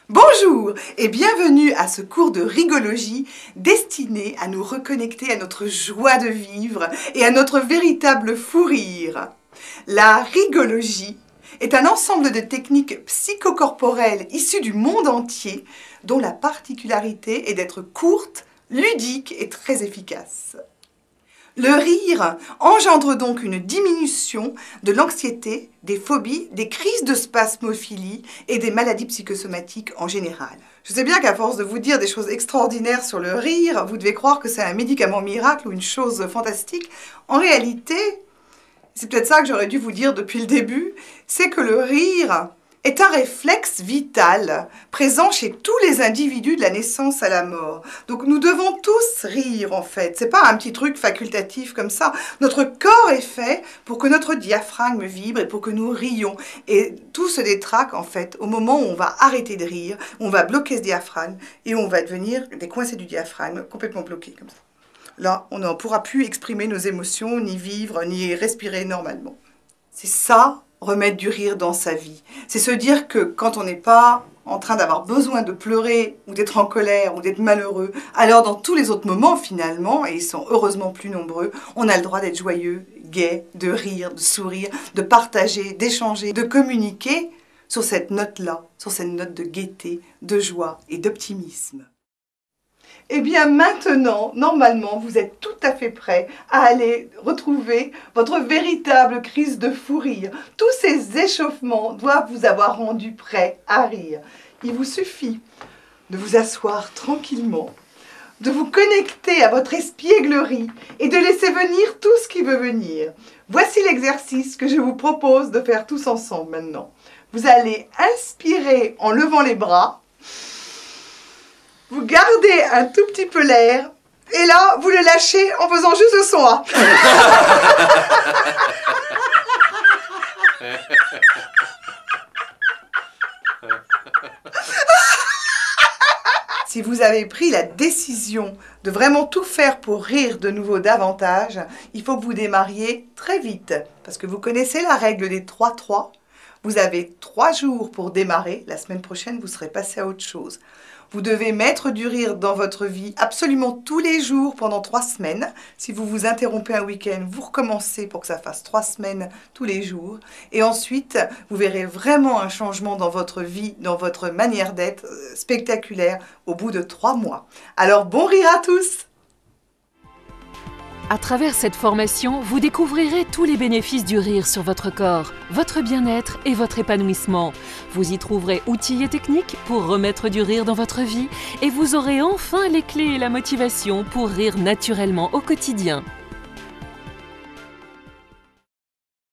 Bonjour et bienvenue à ce cours de rigologie destiné à nous reconnecter à notre joie de vivre et à notre véritable fou rire. La rigologie est un ensemble de techniques psychocorporelles issues du monde entier dont la particularité est d'être courte, ludique et très efficace. Le rire engendre donc une diminution de l'anxiété, des phobies, des crises de spasmophilie et des maladies psychosomatiques en général. Je sais bien qu'à force de vous dire des choses extraordinaires sur le rire, vous devez croire que c'est un médicament miracle ou une chose fantastique. En réalité, c'est peut-être ça que j'aurais dû vous dire depuis le début, c'est que le rire est un réflexe vital présent chez tous les individus de la naissance à la mort. Donc nous devons tous rire en fait, c'est pas un petit truc facultatif comme ça. Notre corps est fait pour que notre diaphragme vibre et pour que nous rions. Et tout se détraque en fait au moment où on va arrêter de rire, on va bloquer ce diaphragme et on va devenir des coincés du diaphragme complètement bloqués comme ça. Là, on ne pourra plus exprimer nos émotions, ni vivre, ni respirer normalement. C'est ça, remettre du rire dans sa vie. C'est se dire que quand on n'est pas en train d'avoir besoin de pleurer, ou d'être en colère, ou d'être malheureux, alors dans tous les autres moments finalement, et ils sont heureusement plus nombreux, on a le droit d'être joyeux, gai, de rire, de sourire, de partager, d'échanger, de communiquer sur cette note-là, sur cette note de gaieté, de joie et d'optimisme. Eh bien maintenant, normalement, vous êtes tout à fait prêt à aller retrouver votre véritable crise de fou rire. Tous ces échauffements doivent vous avoir rendu prêt à rire. Il vous suffit de vous asseoir tranquillement, de vous connecter à votre espièglerie et de laisser venir tout ce qui veut venir. Voici l'exercice que je vous propose de faire tous ensemble maintenant. Vous allez inspirer en levant les bras. Vous gardez un tout petit peu l'air, et là, vous le lâchez en faisant juste le son A. Si vous avez pris la décision de vraiment tout faire pour rire de nouveau davantage, il faut que vous démarriez très vite, parce que vous connaissez la règle des 3-3. Vous avez 3 jours pour démarrer, la semaine prochaine, vous serez passé à autre chose. Vous devez mettre du rire dans votre vie absolument tous les jours pendant 3 semaines. Si vous vous interrompez un week-end, vous recommencez pour que ça fasse 3 semaines tous les jours. Et ensuite, vous verrez vraiment un changement dans votre vie, dans votre manière d'être spectaculaire au bout de 3 mois. Alors bon rire à tous! À travers cette formation, vous découvrirez tous les bénéfices du rire sur votre corps, votre bien-être et votre épanouissement. Vous y trouverez outils et techniques pour remettre du rire dans votre vie et vous aurez enfin les clés et la motivation pour rire naturellement au quotidien.